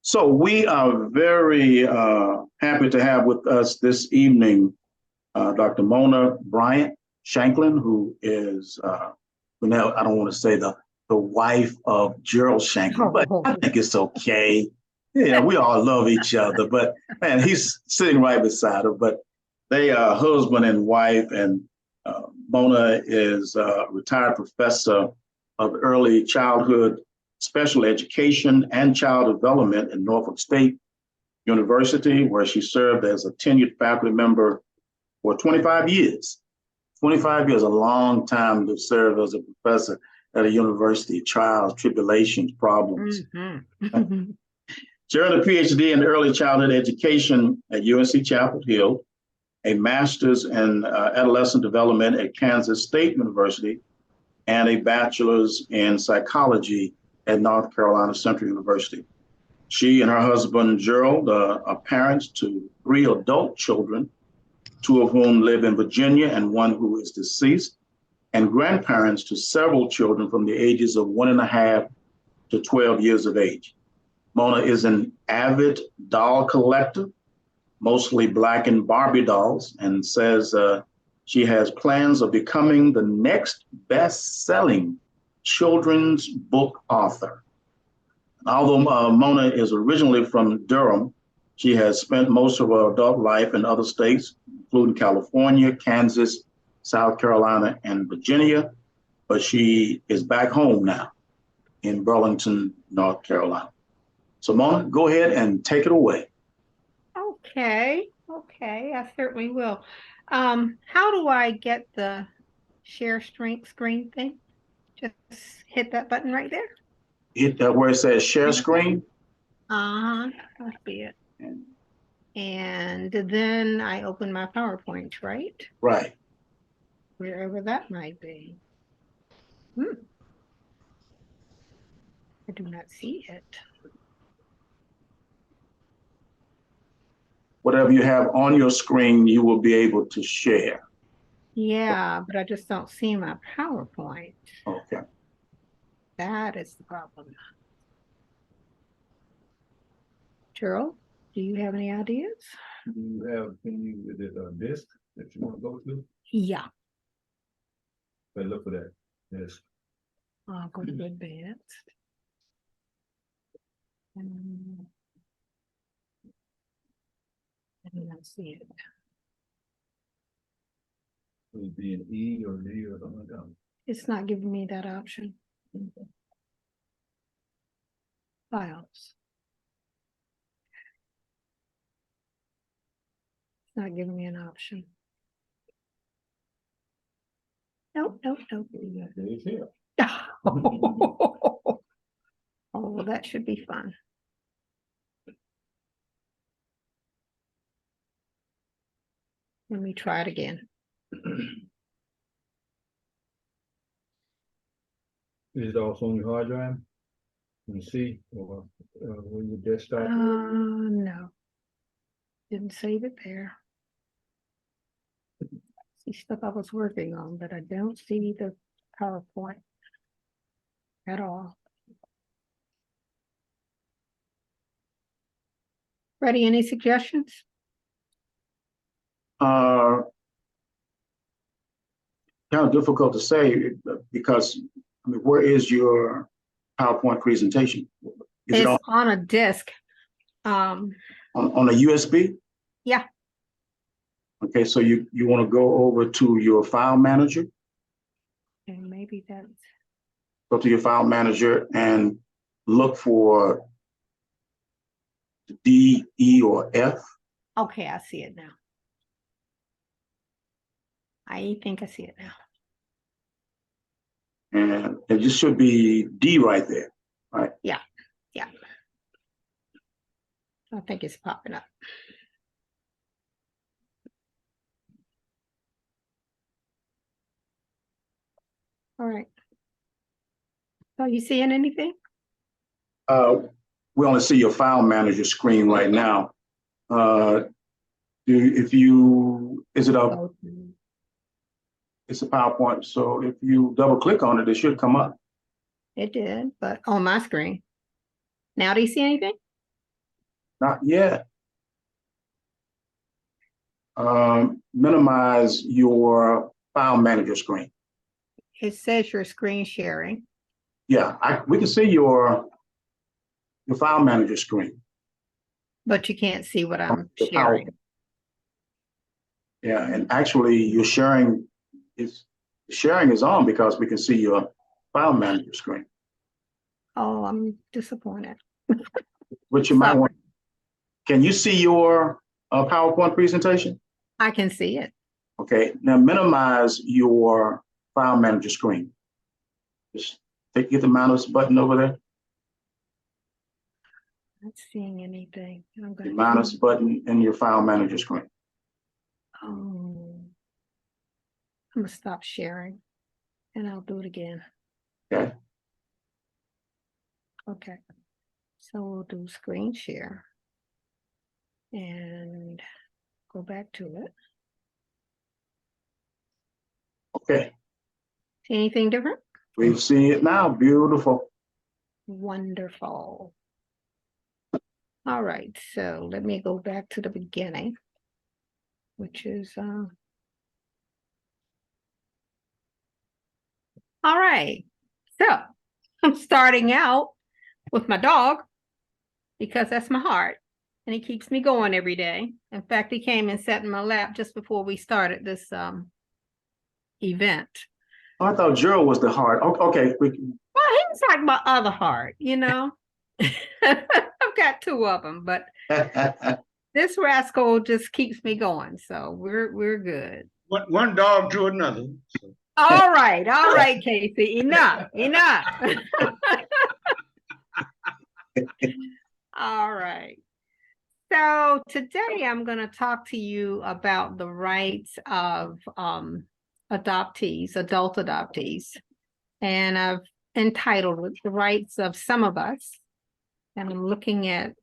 So we are very happy to have with us this evening Dr. Mona Bryant-Shanklin, who is, now I don't want to say the wife of Gerald Shanklin, but I think it's okay. Yeah, we all love each other, but man, he's sitting right beside her. But they are husband and wife, and Mona is a retired professor of early childhood special education and child development in Norfolk State University, where she served as a tenured faculty member for 25 years. 25 years, a long time to serve as a professor at a university, trials, tribulations, problems. Mm-hmm. She earned a PhD in early childhood education at UNC Chapel Hill, a master's in adolescent development at Kansas State University, and a bachelor's in psychology at North Carolina Central University. She and her husband, Gerald, are parents to 3 adult children, 2 of whom live in Virginia and 1 who is deceased, and grandparents to several children from the ages of 1.5 to 12 years of age. Mona is an avid doll collector, mostly Black and Barbie dolls, and says she has plans of becoming the next best-selling children's book author. Although Mona is originally from Durham, she has spent most of her adult life in other states, including California, Kansas, South Carolina, and Virginia, but she is back home now in Burlington, North Carolina. So Mona, go ahead and take it away. Okay, I certainly will. How do I get the share screen thing? Just hit that button right there. Hit that where it says share screen. I see it. And then I open my PowerPoint, right? Right. Wherever that might be. I do not see it. Whatever you have on your screen, you will be able to share. Yeah, but I just don't see my PowerPoint. Okay. That is the problem. Gerald, do you have any ideas? Do you have a disk that you want to go to? Yeah. But look for that disk. I'll go to advanced. I do not see it. It would be an E or D or something like that. It's not giving me that option. Files. It's not giving me an option. Nope. It's here. Oh, well, that should be fun. Let me try it again. Is it also on your hard drive? Can you see, or where your desktop? No. Didn't save it there. See stuff I was working on, but I don't see the PowerPoint at all. Freddie, any suggestions? Kind of difficult to say because, I mean, where is your PowerPoint presentation? Is It's it on a disk. on a USB? Yeah. Okay, so you want to go over to your file manager, And maybe that's. go to your file manager and look for D, E, or F. Okay, I see it now. I think I see it now. And it just should be D right there, right? Yeah. I think it's popping up. All right. So you seeing anything? We only see your file manager screen right now. It's a PowerPoint, so if you double click on it, it should come up. It did, but on my screen. Now do you see anything? Not yet. Minimize your file manager screen. It says you're screen sharing. Yeah, we can see your file manager screen. But you can't see what I'm The sharing. Yeah, and actually your sharing is on because we can see your file manager screen, Oh, I'm disappointed. which you might Sorry. want. Can you see your PowerPoint presentation? I can see it. Okay, now minimize your file manager screen. Just get the mouse button over there. Not seeing anything. I'm The going minus button in your file manager screen. Oh, I'm gonna stop sharing and I'll do it again. Okay. Okay. So we'll do screen share and go back to it. Okay. See anything different? We see it now. Beautiful. Wonderful. All right, so let me go back to the beginning, which is all right. So I'm starting out with my dog because that's my heart and he keeps me going every day. In fact, he came and sat in my lap just before we started this event. Oh, I thought Gerald was the heart. Okay. Well, he's like my other heart, you know. I've got two of them, but this rascal just keeps me going, so we're good. One dog to another. All right, Casey. Enough. All right. So today I'm going to talk to you about the rights of adoptees, adult adoptees, and I've entitled it "The Rights of Some of Us," and I'm looking at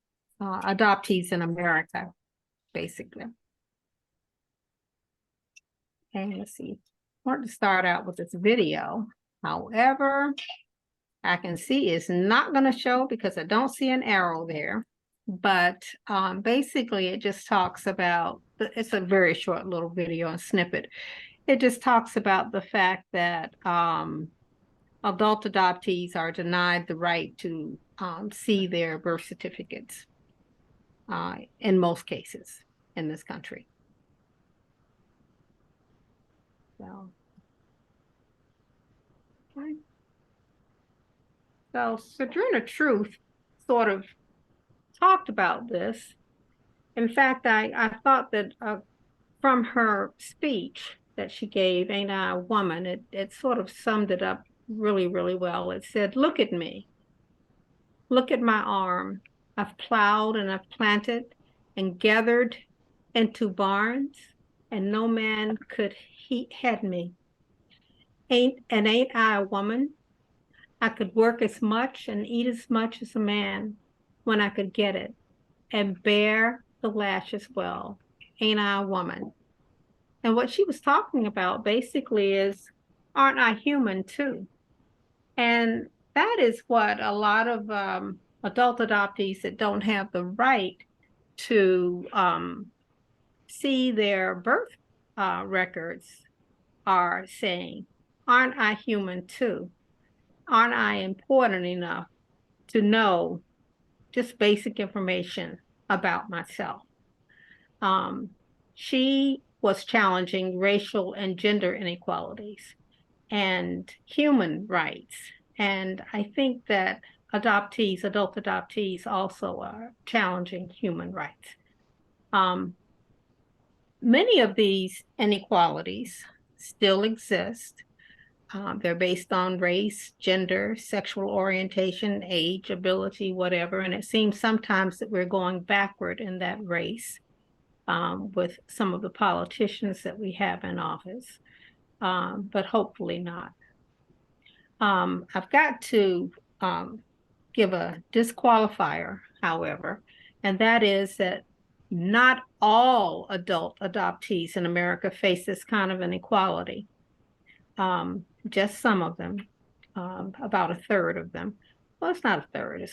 adoptees in America, basically. And let's see. I want to start out with this video. However, I can see it's not going to show because I don't see an arrow there. But basically, it just talks about, it's a very short little video and snippet. It just talks about the fact that adult adoptees are denied the right to see their birth certificates in most cases in this country. So, okay. So Sojourner Truth sort of talked about this. In fact, I thought that from her speech that she gave, Ain't I a Woman, it sort of summed it up really, really well. It said, look at me. Look at my arm. I've plowed and I've planted and gathered into barns, and no man could head me. Ain't I a woman? I could work as much and eat as much as a man when I could get it, and bear the lash as well. Ain't I a woman? And what she was talking about basically is, aren't I human too? And that is what a lot of adult adoptees that don't have the right to see their birth records are saying. Aren't I human too? Aren't I important enough to know just basic information about myself? She was challenging racial and gender inequalities and human rights. And I think that adult adoptees also are challenging human rights. Many of these inequalities still exist. They're based on race, gender, sexual orientation, age, ability, whatever. And it seems sometimes that we're going backward in that race with some of the politicians that we have in office, but hopefully not. I've got to give a disqualifier, however, and that is that not all adult adoptees in America face this kind of inequality. Just some of them, about a third of them. Well, it's not a third.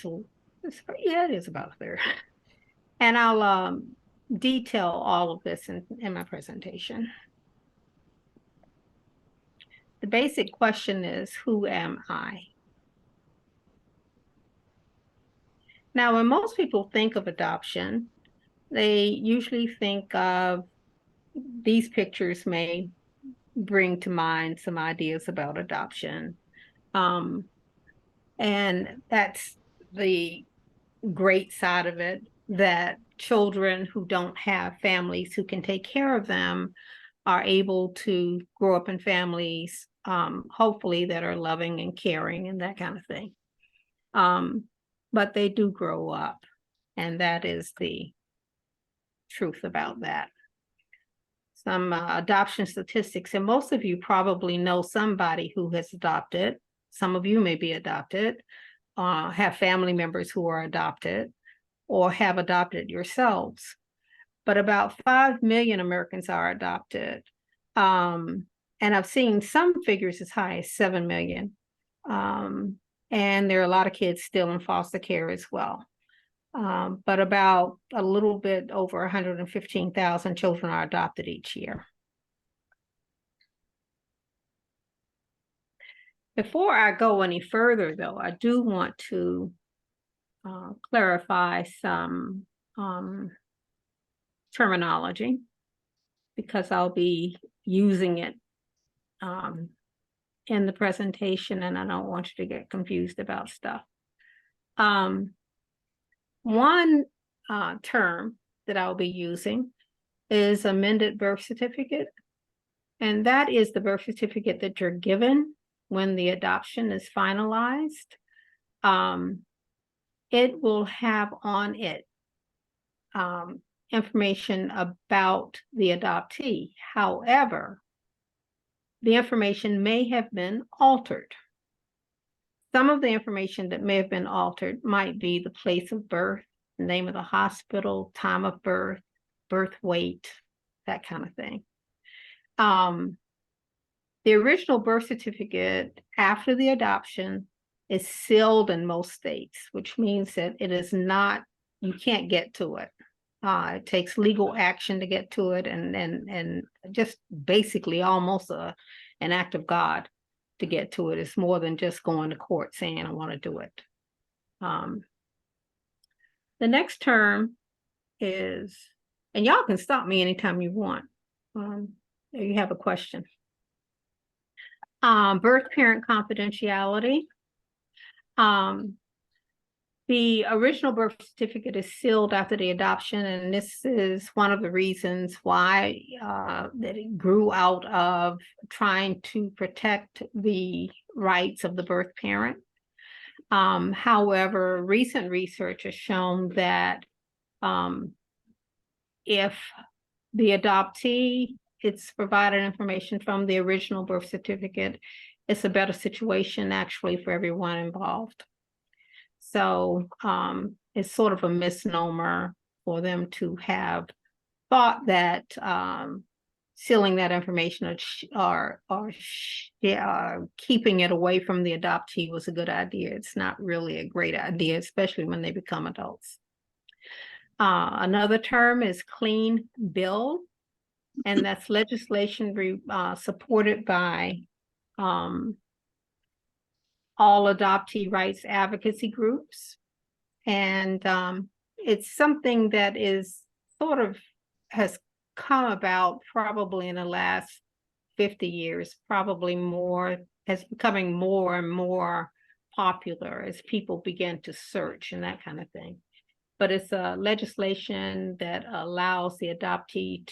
Yeah, it is about a third. And I'll detail all of this in my presentation. The basic question is, who am I? Now, when most people think of adoption, they usually think of these pictures may bring to mind some ideas about adoption. And that's the great side of it, that children who don't have families who can take care of them are able to grow up in families, hopefully that are loving and caring and that kind of thing. But they do grow up, and that is the truth about that. Some adoption statistics, and most of you probably know somebody who has adopted. Some of you may be adopted, have family members who are adopted, or have adopted yourselves. But about 5 million Americans are adopted. And I've seen some figures as high as 7 million. And there are a lot of kids still in foster care as well. But about a little bit over 115,000 children are adopted each year. Before I go any further, though, I do want to clarify some terminology, because I'll be using it in the presentation, and I don't want you to get confused about stuff. One term that I'll be using is amended birth certificate, and that is the birth certificate that you're given when the adoption is finalized. It will have on it information about the adoptee. However, the information may have been altered. Some of the information that may have been altered might be the place of birth, the name of the hospital, time of birth, birth weight, that kind of thing. The original birth certificate after the adoption is sealed in most states, which means that it is not, you can't get to it. It takes legal action to get to it, and just basically almost an act of God to get to it. It's more than just going to court saying, I want to do it. The next term is, and y'all can stop me anytime you want. If you have a question. Birth parent confidentiality. The original birth certificate is sealed after the adoption, and this is one of the reasons why that it grew out of trying to protect the rights of the birth parent. However, recent research has shown that if the adoptee, it's provided information from the original birth certificate, it's a better situation actually for everyone involved. So it's sort of a misnomer for them to have thought that sealing that information or keeping it away from the adoptee was a good idea. It's not really a great idea, especially when they become adults. Another term is clean bill, and that's legislation supported by all adoptee rights advocacy groups. And it's something that is sort of has come about probably in the last 50 years, probably more, as becoming more and more popular as people begin to search and that kind of thing. But it's a legislation that allows the adoptee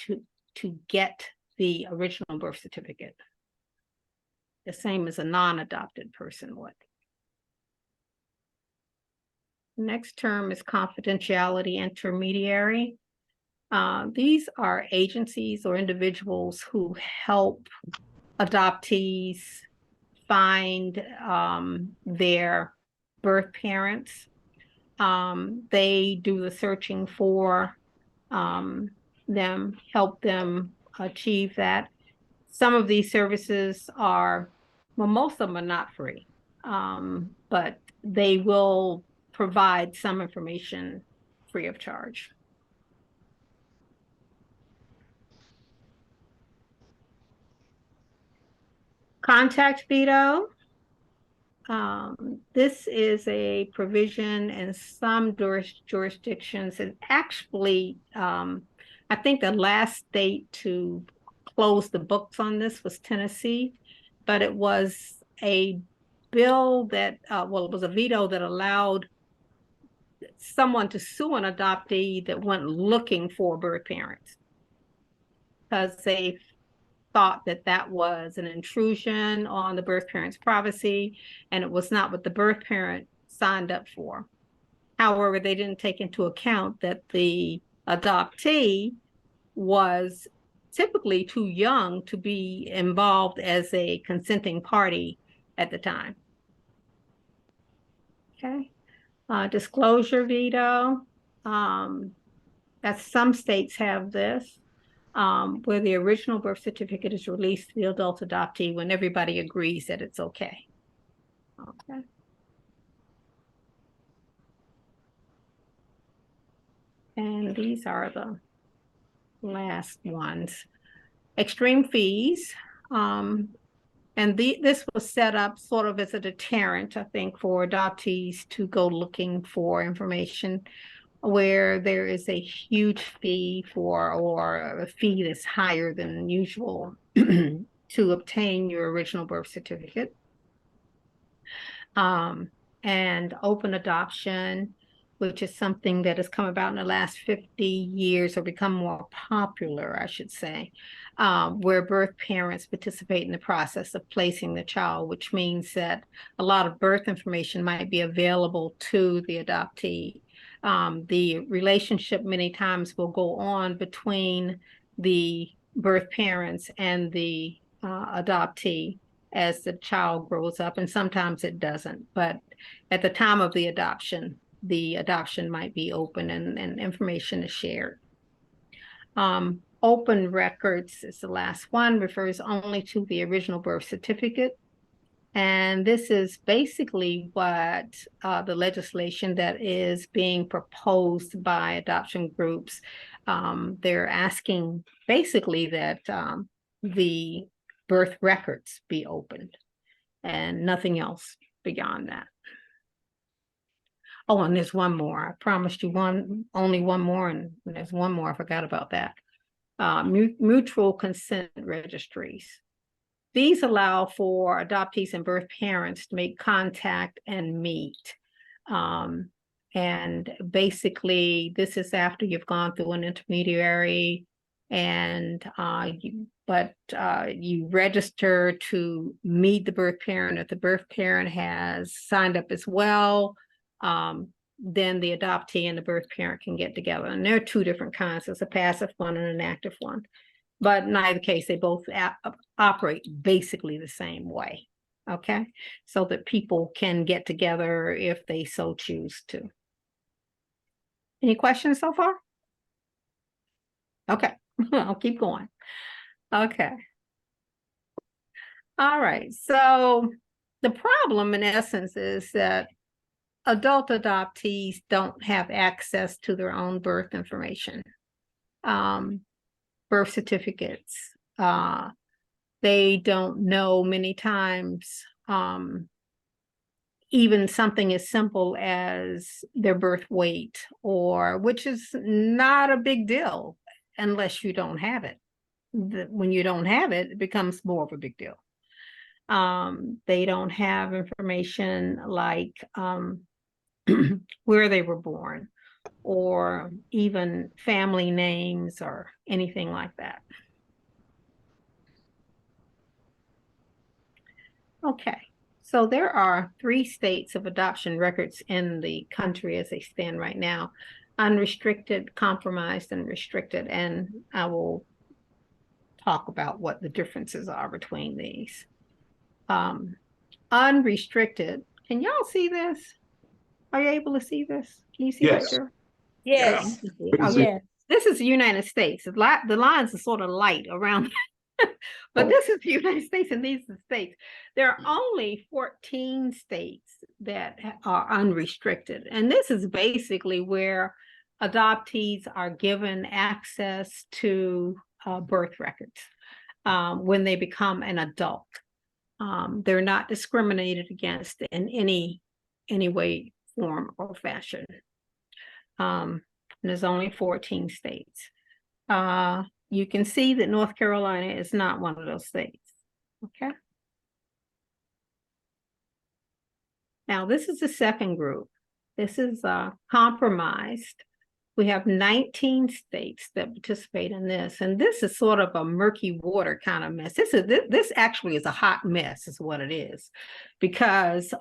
to get the original birth certificate, the same as a non-adopted person would. Next term is confidentiality intermediary. These are agencies or individuals who help adoptees find their birth parents. They do the searching for them, help them achieve that. Some of these services are, well, most of them are not free, but they will provide some information free of charge. Contact veto. This is a provision in some jurisdictions, and actually, I think the last state to close the books on this was Tennessee, but it was a bill that, well, it was a veto that allowed someone to sue an adoptee that went looking for birth parents because they thought that that was an intrusion on the birth parent's privacy, and it was not what the birth parent signed up for. However, they didn't take into account that the adoptee was typically too young to be involved as a consenting party at the time. Okay. Disclosure veto. That some states have this. Where the original birth certificate is released to the adult adoptee when everybody agrees that it's okay. Okay. And these are the last ones. Extreme fees. This was set up sort of as a deterrent, I think, for adoptees to go looking for information where there is a huge fee or a fee that's higher than usual to obtain your original birth certificate. And open adoption, which is something that has come about in the last 50 years or become more popular, I should say, where birth parents participate in the process of placing the child, which means that a lot of birth information might be available to the adoptee. The relationship many times will go on between the birth parents and the adoptee as the child grows up, and sometimes it doesn't. But at the time of the adoption might be open and information is shared. Open records is the last one, refers only to the original birth certificate. And this is basically what the legislation that is being proposed by adoption groups. They're asking basically that the birth records be opened and nothing else beyond that. Oh, and there's one more. I promised you only one more, and there's one more. I forgot about that. Mutual consent registries. These allow for adoptees and birth parents to make contact and meet. And basically, this is after you've gone through an intermediary and you register to meet the birth parent. If the birth parent has signed up as well, then the adoptee and the birth parent can get together. And there are two different kinds. There's a passive one and an active one. But in either case, they both operate basically the same way, okay? So that people can get together if they so choose to. Any questions so far? Okay, I'll keep going. Okay. All right, so the problem in essence is that adult adoptees don't have access to their own birth information. Birth certificates. They don't know many times even something as simple as their birth weight, or which is not a big deal unless you don't have it. When you don't have it, it becomes more of a big deal. They don't have information like where they were born, or even family names or anything like that. Okay, so there are 3 states of adoption records in the country as they stand right now: unrestricted, compromised, and restricted. And I will talk about what the differences are between these. Unrestricted, can y'all see this? Are you able to see this? Can you see Yes. Victor? Yes. Okay. Yes. This is the United States. The lines are sort of light around, but this is the United States and these are the states. There are only 14 states that are unrestricted. And this is basically where adoptees are given access to birth records when they become an adult. They're not discriminated against in any way, form, or fashion. And there's only 14 states. You can see that North Carolina is not one of those states. Okay. Now, this is the second group. This is compromised. We have 19 states that participate in this, and this is sort of a murky water kind of mess. This actually is a hot mess, is what it is, because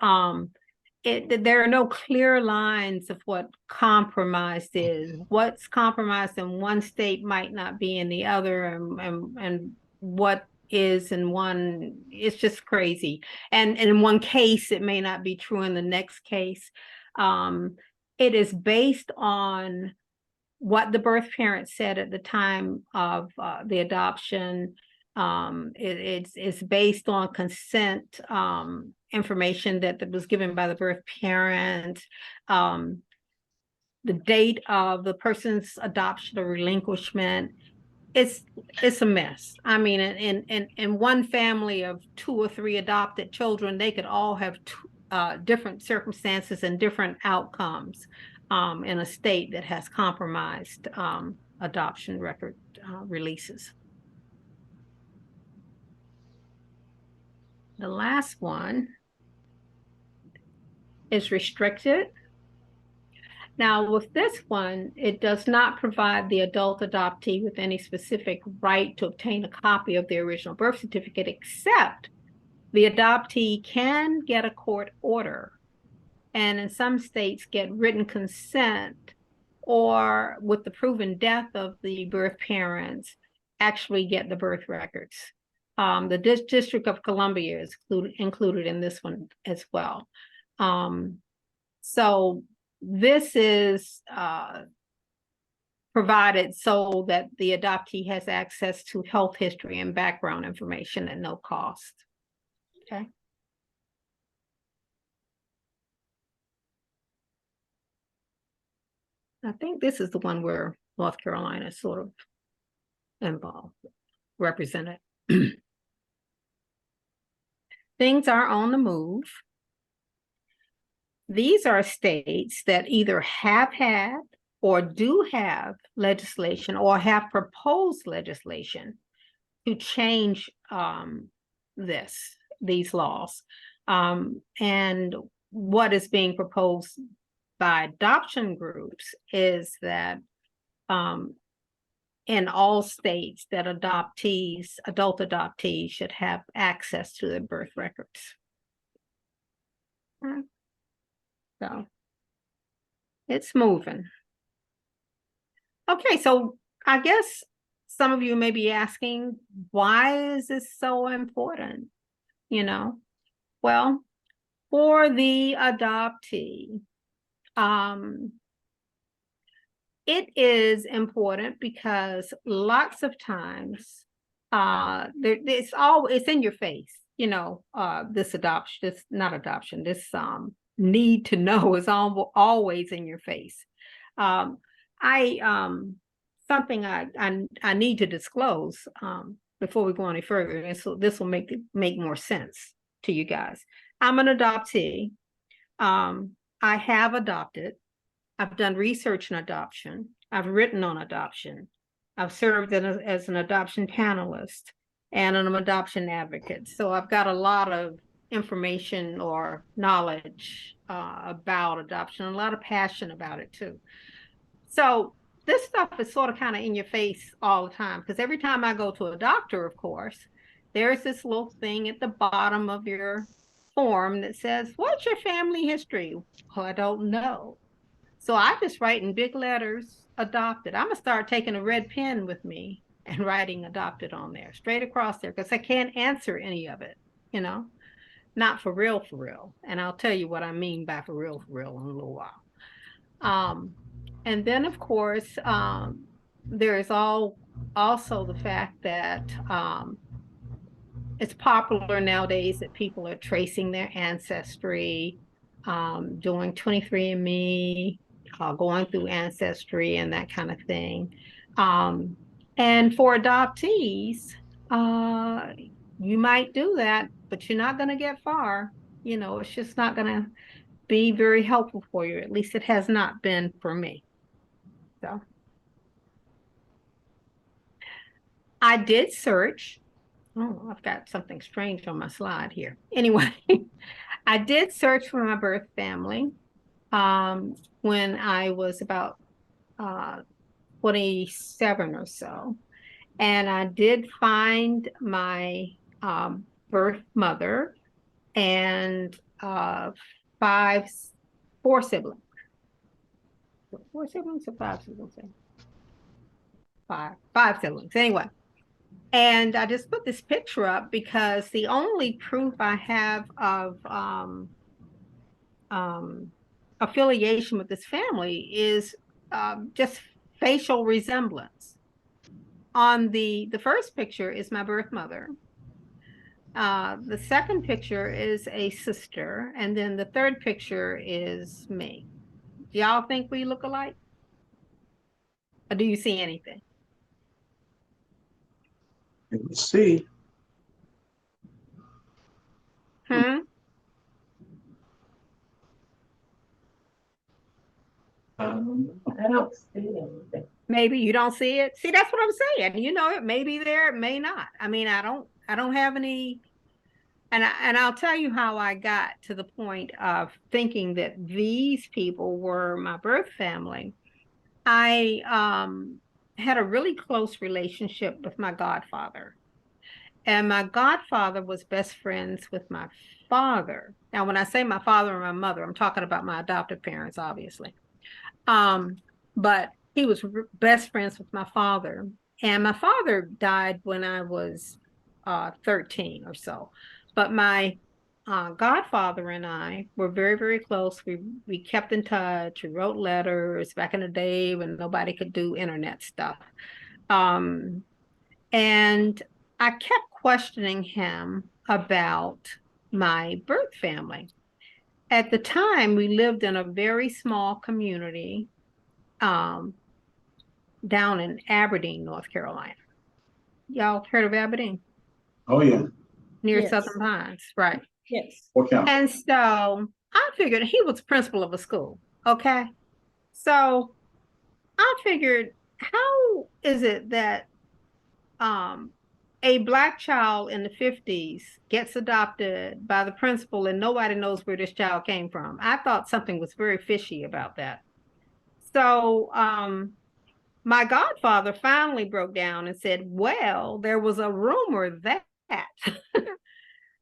there are no clear lines of what compromised is. What's compromised in one state might not be in the other, and what is in one, it's just crazy. And in one case, it may not be true in the next case. It is based on what the birth parent said at the time of the adoption. It's based on consent information that was given by the birth parent, the date of the person's adoption or relinquishment. It's a mess. I mean, in one family of 2 or 3 adopted children, they could all have different circumstances and different outcomes in a state that has compromised adoption record releases. The last one is restricted. Now, with this one, it does not provide the adult adoptee with any specific right to obtain a copy of the original birth certificate, except the adoptee can get a court order, and in some states get written consent, or with the proven death of the birth parents, actually get the birth records. The District of Columbia is included in this one as well. So this is provided so that the adoptee has access to health history and background information at no cost. Okay. I think this is the one where North Carolina is sort of involved, represented. Things are on the move. These are states that either have had or do have legislation or have proposed legislation to change these laws. And what is being proposed by adoption groups is that in all states that adult adoptees should have access to their birth records. So it's moving. Okay, so I guess some of you may be asking, why is this so important? You know, well, for the adoptee, it is important because lots of times it's in your face, you know, this need to know is always in your face. Something I need to disclose before we go any further, and so this will make more sense to you guys. I'm an adoptee. I have adopted. I've done research in adoption. I've written on adoption. I've served as an adoption panelist and an adoption advocate. So I've got a lot of information or knowledge about adoption, and a lot of passion about it too. So this stuff is sort of kind of in your face all the time, because every time I go to a doctor, of course, there's this little thing at the bottom of your form that says, what's your family history? Well, I don't know. So I just write in big letters, adopted. I'm gonna start taking a red pen with me and writing adopted on there, straight across there, because I can't answer any of it, you know, not for real. And I'll tell you what I mean by for real in a little while. And then, of course, there is also the fact that it's popular nowadays that people are tracing their ancestry, doing 23andMe, going through Ancestry and that kind of thing. And for adoptees, you might do that but you're not going to get far. You know, it's just not going to be very helpful for you. At least it has not been for me. So I did search. Oh, I've got something strange on my slide here. Anyway, I did search for my birth family when I was about 27 or so. And I did find my birth mother and five, four siblings. Four siblings or five siblings? Five siblings. Anyway, and I just put this picture up because the only proof I have of affiliation with this family is just facial resemblance. On the first picture is my birth mother. The second picture is a sister, and then the third picture is me. Do y'all think we look alike? Or do you see anything? Let's see. Hmm? I don't see anything. Maybe you don't see it. See, that's what I'm saying. You know, it may be there, it may not. I mean, I don't have any, and I'll tell you how I got to the point of thinking that these people were my birth family. I had a really close relationship with my godfather. And my godfather was best friends with my father. Now, when I say my father and my mother, I'm talking about my adoptive parents, obviously. But he was best friends with my father. And my father died when I was 13 or so. But my godfather and I were very, very close. We kept in touch. We wrote letters back in the day when nobody could do internet stuff. And I kept questioning him about my birth family. At the time, we lived in a very small community down in Aberdeen, North Carolina. Y'all heard of Aberdeen? Oh, yeah. Near Yes. Southern Pines, right? Yes. What county? And so I figured he was principal of a school, okay? So I figured, how is it that a Black child in the 50s gets adopted by the principal and nobody knows where this child came from? I thought something was very fishy about that. So my godfather finally broke down and said, well, there was a rumor that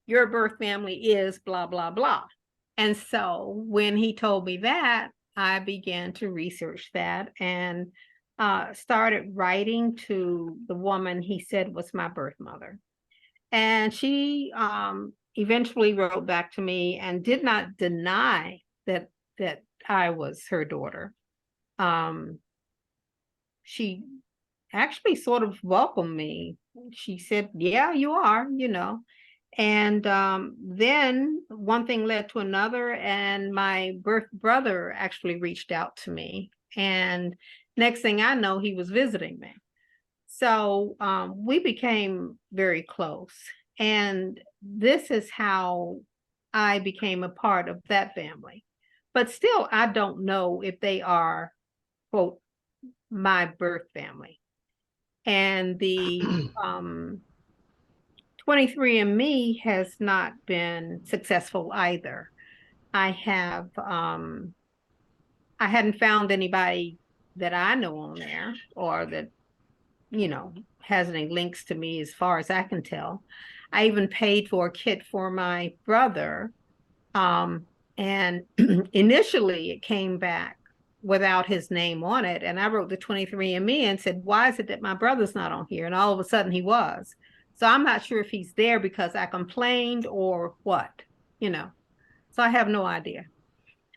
your birth family is blah, blah, blah. And so when he told me that, I began to research that and started writing to the woman he said was my birth mother. And she eventually wrote back to me and did not deny that I was her daughter. She actually sort of welcomed me. She said, yeah, you are, you know. And then one thing led to another, and my birth brother actually reached out to me. And next thing I know, he was visiting me. So we became very close. And this is how I became a part of that family. But still, I don't know if they are, quote, my birth family. And the 23andMe has not been successful either. I hadn't found anybody that I know on there or that, you know, has any links to me as far as I can tell. I even paid for a kit for my brother. And initially it came back without his name on it. And I wrote the 23andMe and said, why is it that my brother's not on here? And all of a sudden he was. So I'm not sure if he's there because I complained or what, you know. So I have no idea.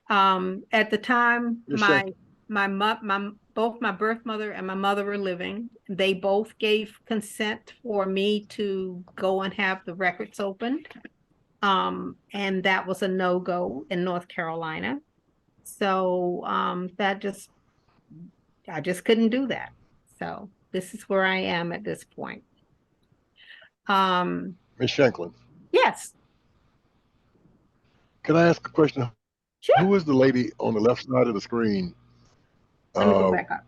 At the time, both my birth mother and my mother were living. They both gave consent for me to go and have the records opened. And that was a no-go in North Carolina. So I just couldn't do that. So this is where I am at this point. Ms. Shanklin, Yes. Can I ask a question? Sure. Who is the lady on the left side of the screen? Let me go back up.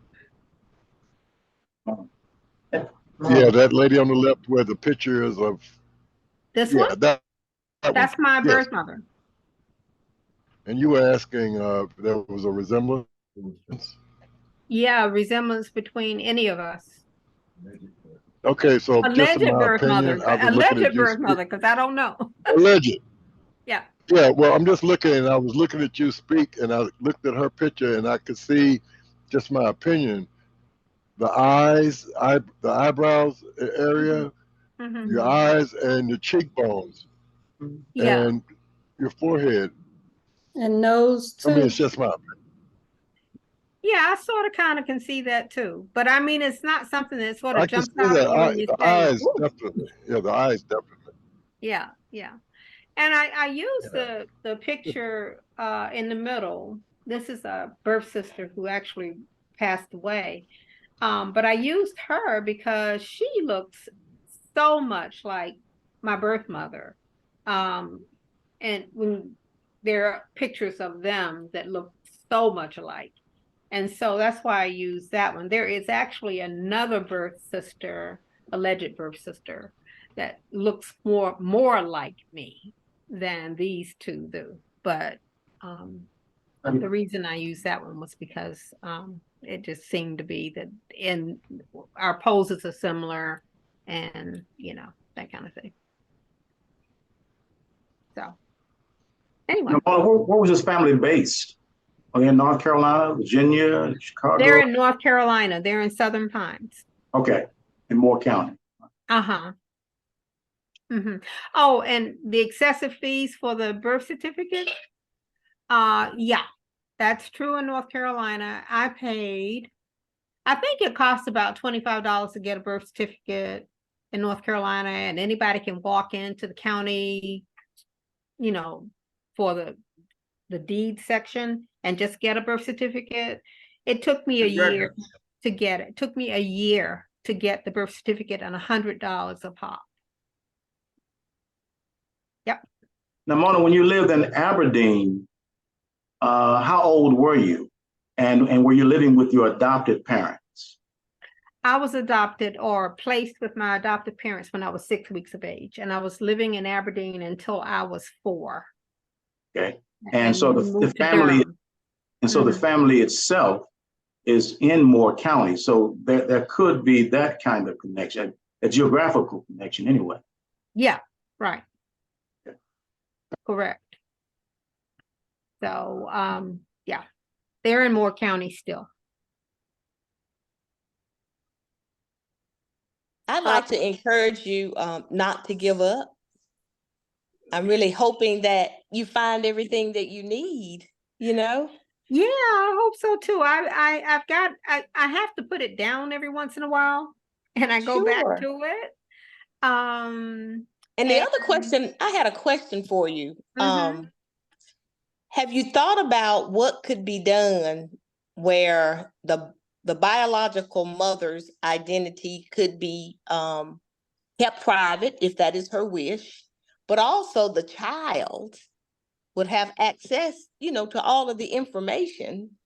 Yeah, that lady on the left where the picture is of, This yeah, one? that one. That's my Yes. birth mother. And you were asking if there was a resemblance? Yeah, resemblance between any of us. Okay, so just in Alleged my birth mother. opinion, I was looking at Alleged you. birth mother, because I don't know. Alleged. Yeah. Yeah, well, I'm just looking, and I was looking at you speak, and I looked at her picture, and I could see, just my opinion, the eyes, the eyebrows area, Mhm. your eyes, and the cheekbones, Yeah. and your forehead. And nose I mean, too. it's just my opinion. Yeah, I sort of kind of can see that too. But I mean, it's not something that sort of I can jumps see out at that. you and you The say, eyes, ooh. definitely. Yeah, the eyes, definitely. Yeah, yeah. And I use the picture in the middle. This is a birth sister who actually passed away. But I used her because she looks so much like my birth mother. And when there are pictures of them that look so much alike. And so that's why I use that one. There is actually another birth sister, alleged birth sister, that looks more like me than these two do. But the reason I used that one was because it just seemed to be that in our poses are similar and that kind of thing. So anyway. Now, where was his family based? Are they in North Carolina, Virginia, Chicago? They're in North Carolina. They're in Southern Pines. Okay, in Moore County. Uh-huh. Mm-hmm. Oh, and the excessive fees for the birth certificate? Yeah, that's true in North Carolina. I think it costs about $25 to get a birth certificate in North Carolina, and anybody can walk into the county, for the deed section and just get a birth certificate. It took me a year to get it. It took me a year to get the birth certificate and $100 a pop. Yep. Now, Mona, when you lived in Aberdeen, how old were you? And were you living with your adopted parents? I was adopted or placed with my adopted parents when I was 6 weeks of age, and I was living in Aberdeen until I was 4. Okay. And so we the moved to family, Durham. and so the Mhm. family itself is in Moore County. So there could be that kind of connection, a geographical connection anyway. Yeah, right. Okay. Correct. So, yeah, they're in Moore County still. I'd like to encourage you not to give up. I'm really hoping that you find everything that you need, Yeah, I hope so too. I have to put it down every once in a while, and I go back Sure. to it. And the other question, I had a question for you. Mhm. Have you thought about what could be done where the biological mother's identity could be kept private if that is her wish, but also the child would have access, to all of the information?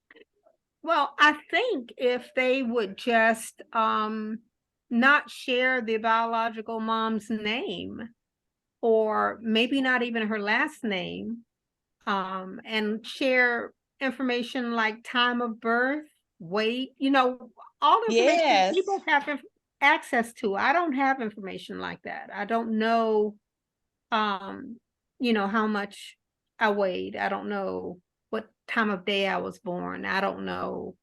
Well, I think if they would just not share the biological mom's name, or maybe not even her last name, and share information like time of birth, weight, all the information Yes. people have access to. I don't have information like that. I don't know, how much I weighed. I don't know what time of day I was born. I don't know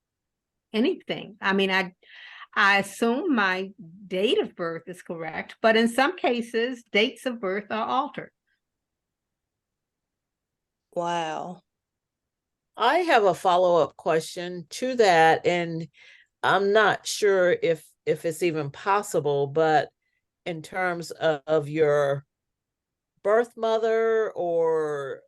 anything. I mean, I assume my date of birth is correct, but in some cases, dates of birth are altered. Wow. I have a follow-up question to that, and I'm not sure if it's even possible, but in terms of your birth mother, or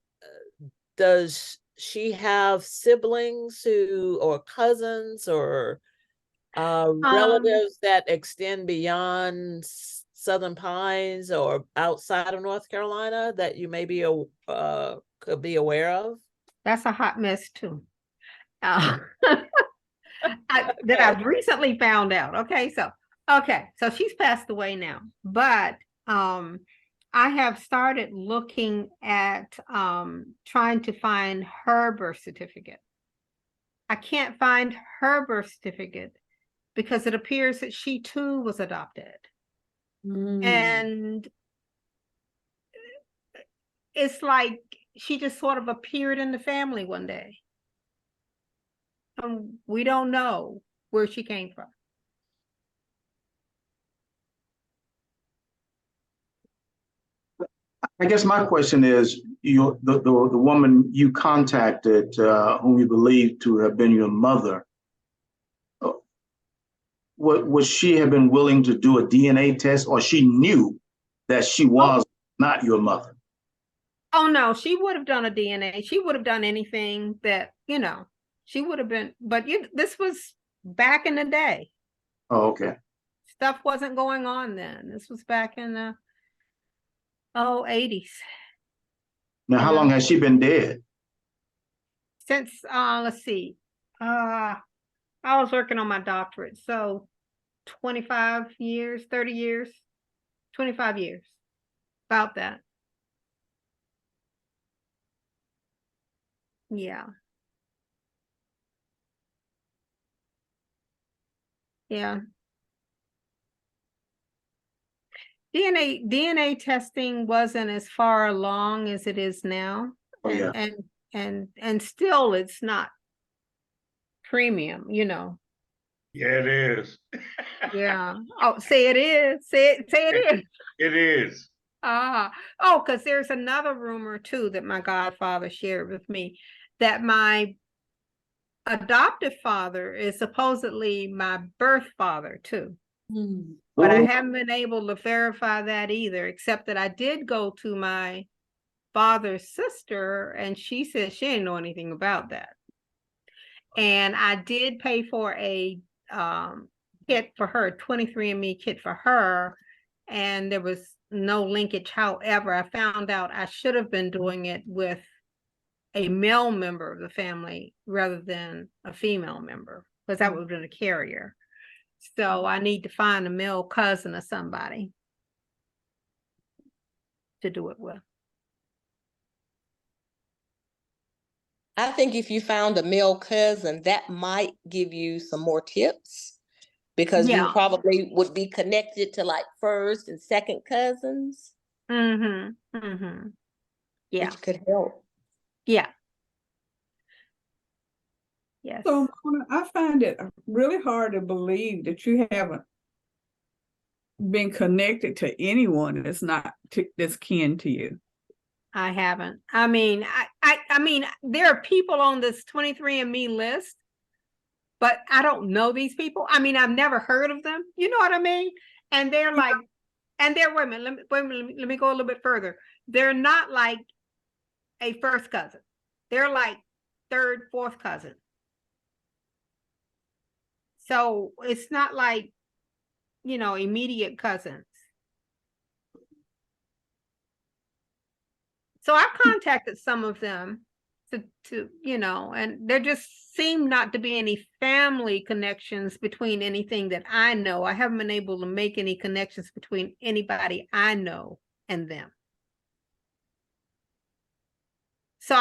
does she have siblings or cousins or relatives that extend beyond Southern Pines or outside of North Carolina that you maybe could be aware of? That's a hot mess too. That I've recently found out. Okay, so she's passed away now, but I have started looking at trying to find her birth certificate. I can't find her birth certificate because it appears that she too was adopted. And it's like she just sort of appeared in the family one day. We don't know where she came from. I guess my question is, the woman you contacted, whom you believe to have been your mother, would she have been willing to do a DNA test, or she knew that she was not your mother? Oh no, she would have done a DNA. She would have done anything that, she would have been, but this was back in the day. Oh, okay. Stuff wasn't going on then. This was back in the 80s. Now, how long has she been dead? Since let's see. I was working on my doctorate, so 25 years, 30 years, 25 years. About that. Yeah. Yeah. DNA testing wasn't as far along as it is now. Oh, yeah. And still it's not premium, Yeah, it is. Yeah. Oh, say it is. Say it is. It is. Because there's another rumor too that my godfather shared with me, that my adoptive father is supposedly my birth father too. But I haven't been able to verify that either, except that I did go to my father's sister and she said she didn't know anything about that. And I did pay for a kit for her, 23andMe kit for her, and there was no linkage. However, I found out I should have been doing it with a male member of the family rather than a female member, because that would have been a carrier. So I need to find a male cousin or somebody to do it with. I think if you found a male cousin, that might give you some more tips, because you probably would be connected to like first and second cousins. Yeah. Which could help. Yeah. Yes. So Mona, I find it really hard to believe that you haven't been connected to anyone that's kin to you. I haven't. I mean, I mean, there are people on this 23andMe list, but I don't know these people. I mean, I've never heard of them. You know what I mean? And they're like, and they're women. Let me go a little bit further. They're not like a first cousin. They're like third, fourth cousin. So it's not like, immediate cousins. So I contacted some of them to and there just seem not to be any family connections between anything that I know. I haven't been able to make any connections between anybody I know and them. So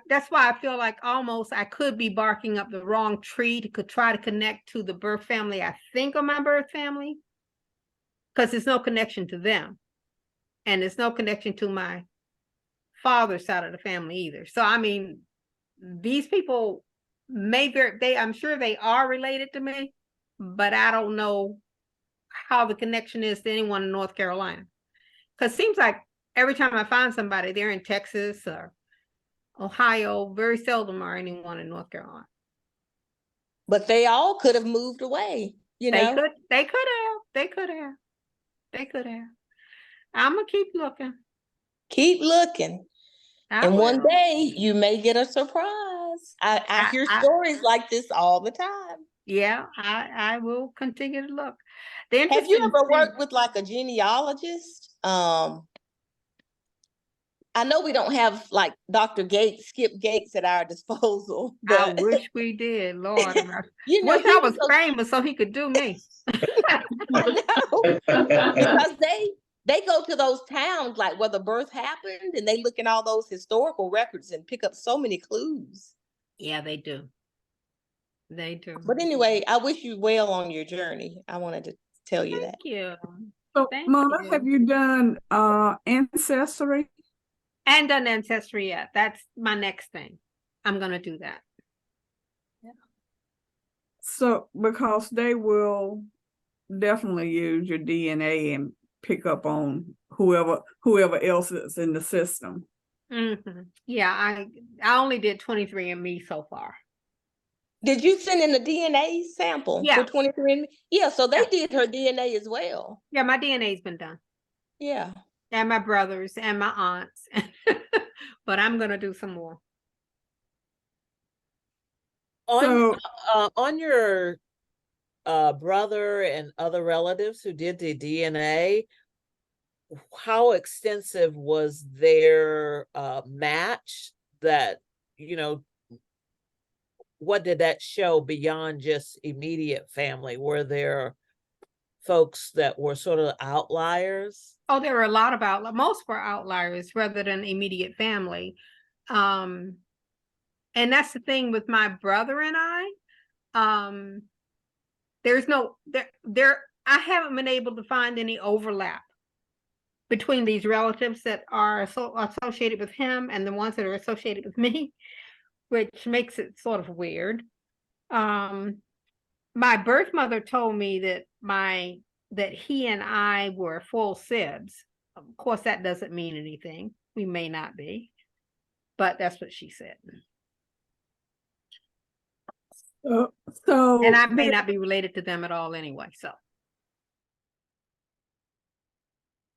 that's why I feel like almost I could be barking up the wrong tree to try to connect to the birth family I think of my birth family, because there's no connection to them, and there's no connection to my father's side of the family either. So I mean, these people I'm sure they are related to me, but I don't know how the connection is to anyone in North Carolina. Because it seems like every time I find somebody, they're in Texas or Ohio. Very seldom are anyone in North Carolina. But they all could have moved away, They could have. I'm gonna keep looking. Keep looking. And one day you may get a surprise. I hear stories like this all the time. Yeah, I will continue to look. The Have you interesting ever thing- worked with like a genealogist? I know we don't have like Dr. Gates, Skip Gates at our disposal, I but wish we did, Lord. have mercy. you know, Wish I was famous so he could do me. I know, because they go to those towns like where the birth happened, and they look in all those historical records and pick up so many clues. Yeah, they do. They do. But anyway, I wish you well on your journey. I wanted to tell you that. Thank you. So, Thank Mona, you. have you done ancestry? And done ancestry yet. That's my next thing. I'm gonna do that. So, because they will definitely use your DNA and pick up on whoever else is in the system. Mhm. Yeah, I only did 23andMe so far. Did you send in a DNA sample Yeah. for 23andMe? Yeah, so they Yeah. did her DNA as well. Yeah, my DNA's been done. Yeah. And my brothers and my aunts. But I'm gonna do some more. On your brother and other relatives who did the DNA, how extensive was their match? That, you know, what did that show beyond just immediate family? Were there folks that were sort of outliers? Oh, there were a lot of outliers. Most were outliers rather than immediate family. And that's the thing with my brother and I. There's no there. I haven't been able to find any overlap between these relatives that are associated with him and the ones that are associated with me, which makes it sort of weird. My birth mother told me that he and I were full sibs. Of course, that doesn't mean anything. We may not be, but that's what she said. So And I may not be related to them at all anyway, so.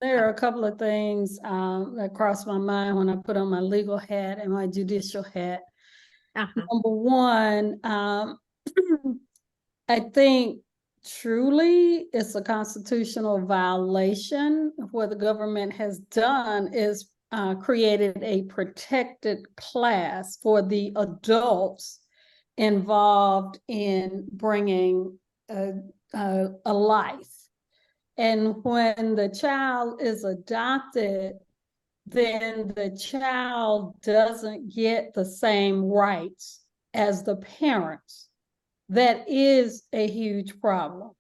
There are a couple of things that crossed my mind when I put on my legal hat and my judicial hat. Number one, I think truly it's a constitutional violation. What the government has done is created a protected class for the adults involved in bringing a life. And when the child is adopted, then the child doesn't get the same rights as the parents. That is a huge problem.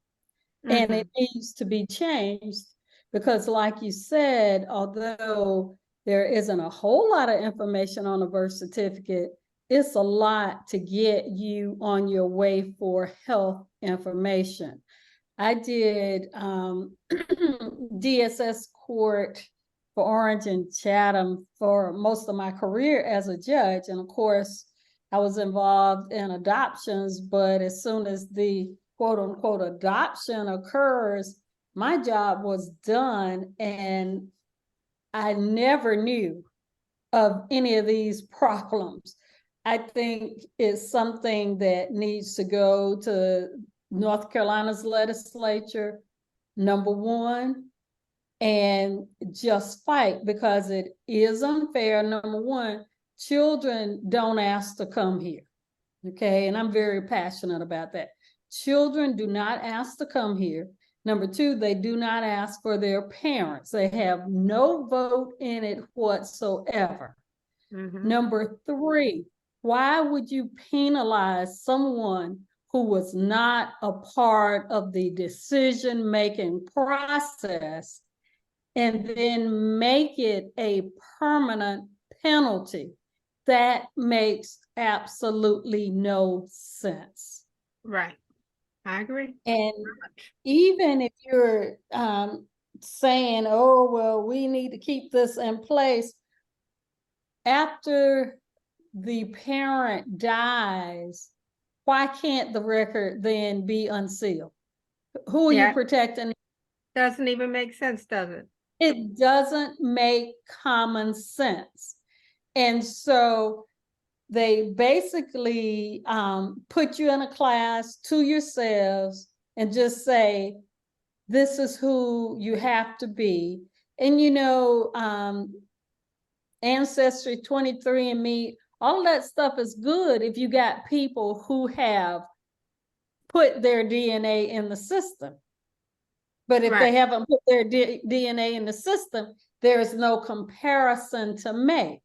And it needs to be changed because, like you said, although there isn't a whole lot of information on a birth certificate, it's a lot to get you on your way for health information. I did DSS court for Orange and Chatham for most of my career as a judge. And of course, I was involved in adoptions, but as soon as the quote unquote adoption occurs, my job was done and I never knew of any of these problems. I think it's something that needs to go to North Carolina's legislature, number one, and just fight because it is unfair. Number one, children don't ask to come here, okay? And I'm very passionate about that. Children do not ask to come here. Number two, they do not ask for their parents. They have no vote in it whatsoever. Number three, why would you penalize someone who was not a part of the decision-making process and then make it a permanent penalty? That makes absolutely no sense. Right. I agree. And even if you're saying, oh, well, we need to keep this in place, after the parent dies, why can't the record then be unsealed? Who are you protecting? Doesn't even make sense, does it? It doesn't make common sense. And so they basically put you in a class to yourselves and just say, this is who you have to be. And Ancestry, 23andMe, all of that stuff is good if you got people who have put their DNA in the system. But if they haven't put their DNA in the system, there is no comparison to make.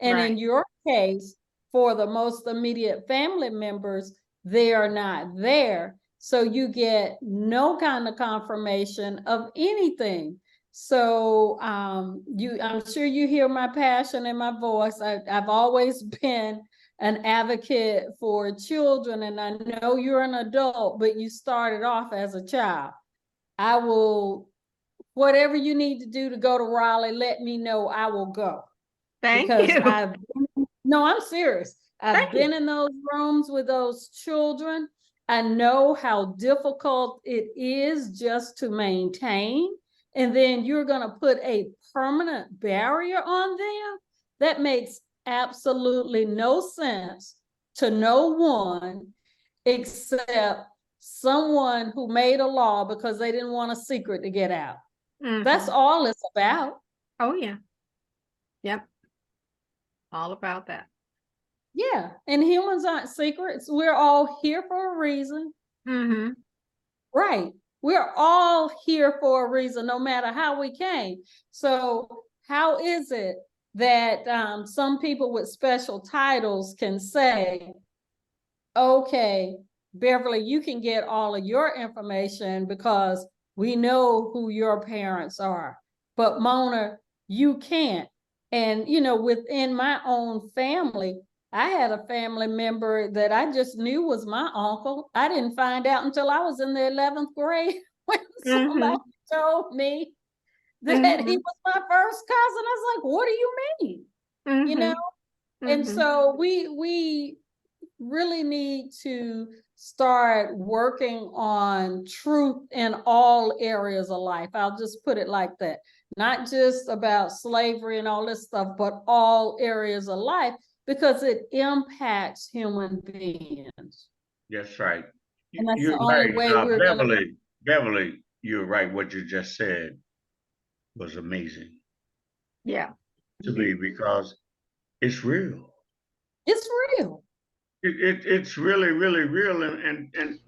And in your case, for the most immediate family members, they are not there. So you get no kind of confirmation of anything. So I'm sure you hear my passion in my voice. I've always been an advocate for children, and I know you're an adult, but you started off as a child. I will, whatever you need to do to go to Raleigh, let me know. I will go. Thank you. No, I'm serious. I've been in those rooms with those children. I know how difficult it is just to maintain. And then you're going to put a permanent barrier on them. That makes absolutely no sense to no one except someone who made a law because they didn't want a secret to get out. That's all it's about. Oh, yeah. Yep. All about that. Yeah. And humans aren't secrets. We're all here for a reason. Right. We're all here for a reason, no matter how we came. So how is it that some people with special titles can say, okay, Beverly, you can get all of your information because we know who your parents are, but Mona, you can't. And, within my own family, I had a family member that I just knew was my uncle. I didn't find out until I was in the 11th grade when somebody told me that he was my first cousin. I was like, what do you mean? And so we really need to start working on truth in all areas of life. I'll just put it like that. Not just about slavery and all this stuff, but all areas of life, because it impacts human beings. That's right. And that's You're the only right. way we're Beverly, you're right. What you just said was amazing. Yeah. To me, because it's real. It's real. It's really, really real. And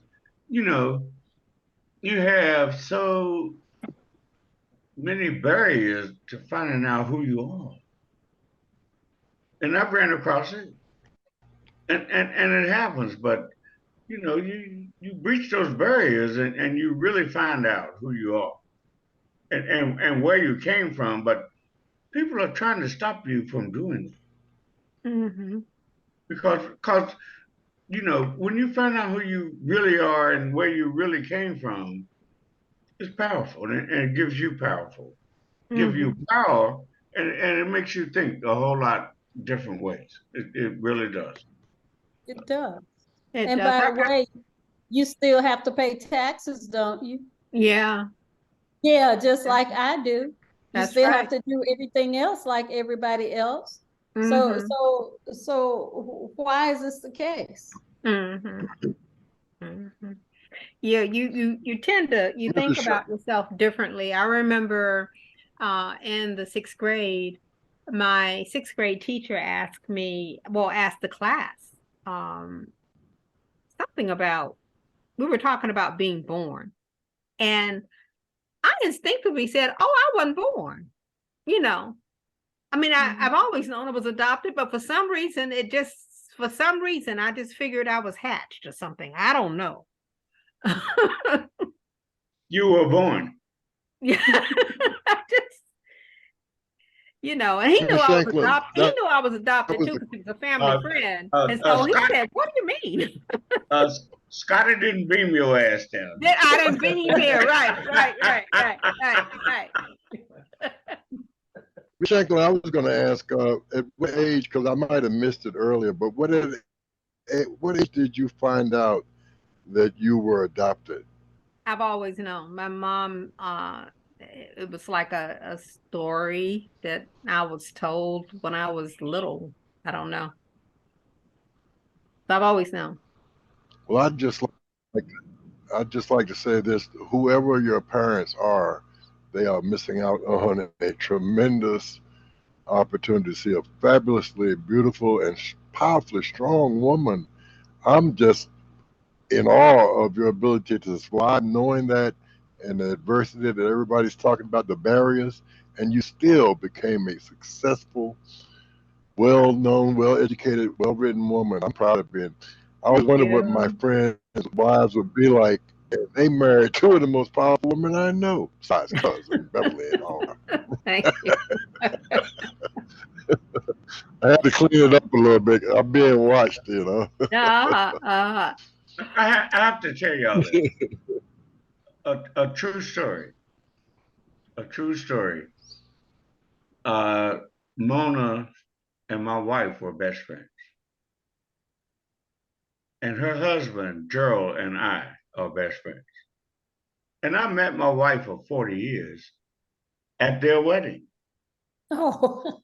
you have so many barriers to finding out who you are. And I've ran across it. And it happens, but you breach those barriers and you really find out who you are and where you came from, but people are trying to stop you from doing it. Because when you find out who you really are and where you really came from, it's powerful and it gives you give you power and it makes you think a whole lot different ways. It really does. It does. It and does. by the way, you still have to pay taxes, don't you? Yeah. Yeah, just like I do. You That's still right. have to do everything else like everybody else. So why is this the case? Yeah, you tend to think about yourself differently. I remember in the 6th grade, my 6th grade teacher asked the class something about, we were talking about being born. And I instinctively said, oh, I wasn't born. I mean, I've always known I was adopted, but for some reason, I just figured I was hatched or something. I don't know. You were born. Yeah. And he knew I was adopted. He knew I was adopted too, because he was a family friend. And so he said, what do you mean? Scotty didn't beam your ass down. I didn't beam here. Right. Shanklin, I was going to ask at what age, because I might have missed it earlier, but at what age did you find out that you were adopted? I've always known. My mom, it was like a story that I was told when I was little. I don't know. I've always known. Well, I'd just like to say this: whoever your parents are, they are missing out on a tremendous opportunity to see a fabulously beautiful and powerfully strong woman. I'm just in awe of your ability to survive, knowing that, and the adversity that everybody's talking about, the barriers, and you still became a successful, well-known, well-educated, well-written woman. I'm proud of being. I always wondered what my friends' wives would be like if they married two of the most powerful women I know, besides cousin Beverly and all. Thank you. I had to clean it up a little bit. I'm being watched, you know. Uh-huh. I have to tell y'all this. A true story. A true story. Mona and my wife were best friends. And her husband, Gerald, and I are best friends. And I met my wife of 40 years at their wedding. Oh.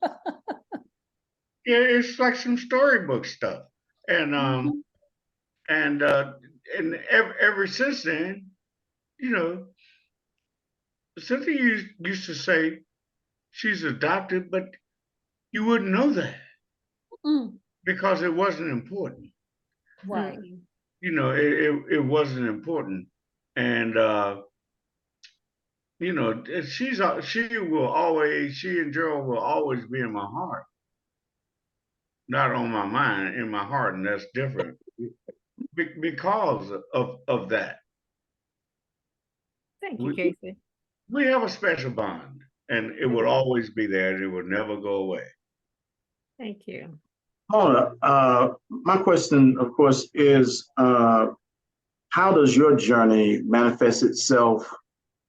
Yeah, it's like some storybook stuff. And ever since then, you know, Cynthia used to say she's adopted, but you wouldn't know that Mm, because it wasn't important. right. You know, it wasn't important. And you know, she and Gerald will always be in my heart, not on my mind, in my heart, and that's different because of that. Thank you, We, Casey. we have a special bond, and it would always be there, and it would never go away. Thank you. Mona, my question, of course, is how does your journey manifest itself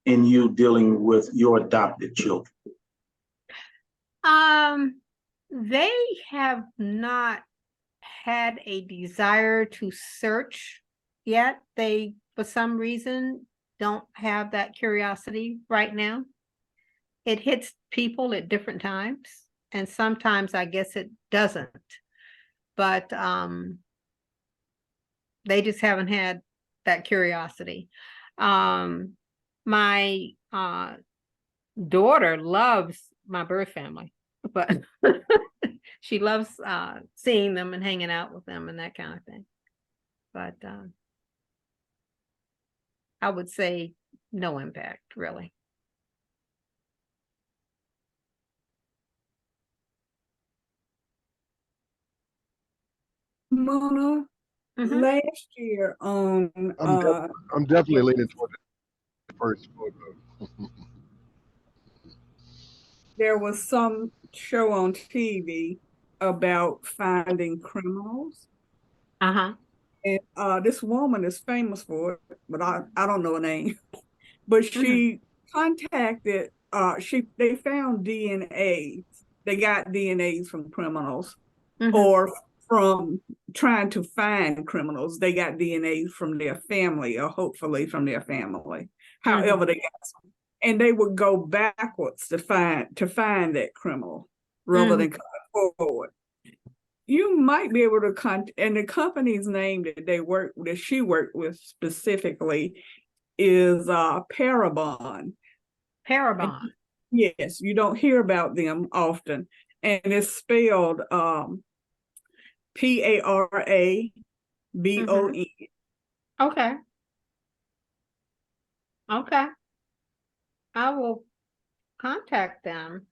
in you dealing with your adopted children? They have not had a desire to search yet. They, for some reason, don't have that curiosity right now. It hits people at different times, and sometimes I guess it doesn't. But they just haven't had that curiosity. My daughter loves my birth family, but she loves seeing them and hanging out with them and that kind of thing. But I would say no impact, really. Mona, Mhm. last year on I'm definitely leaning toward the first photo. there was some show on TV about finding criminals. Uh-huh. And this woman is famous for it, but I don't know her name. But she contacted they found DNA. They got DNAs from criminals, or from trying to find criminals. They got DNAs from their family, or hopefully from their family. However, they got some. And they would go backwards to find that criminal rather than come forward. You might be able to and the company's name that she worked with specifically is Parabon. Parabon. Yes, you don't hear about them often. And it's spelled Parabon. Okay. Okay. I will contact them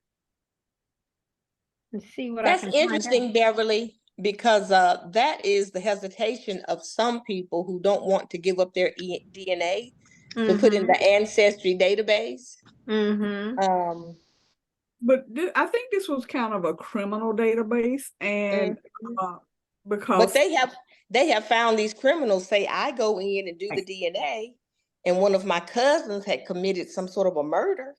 and see what I That's can find out. interesting, Beverly, because that is the hesitation of some people who don't want to give up their DNA to put in the ancestry database. But I think this was kind of a criminal database, and because But they have found these criminals say, I go in and do the DNA, and one of my cousins had committed some sort of a murder,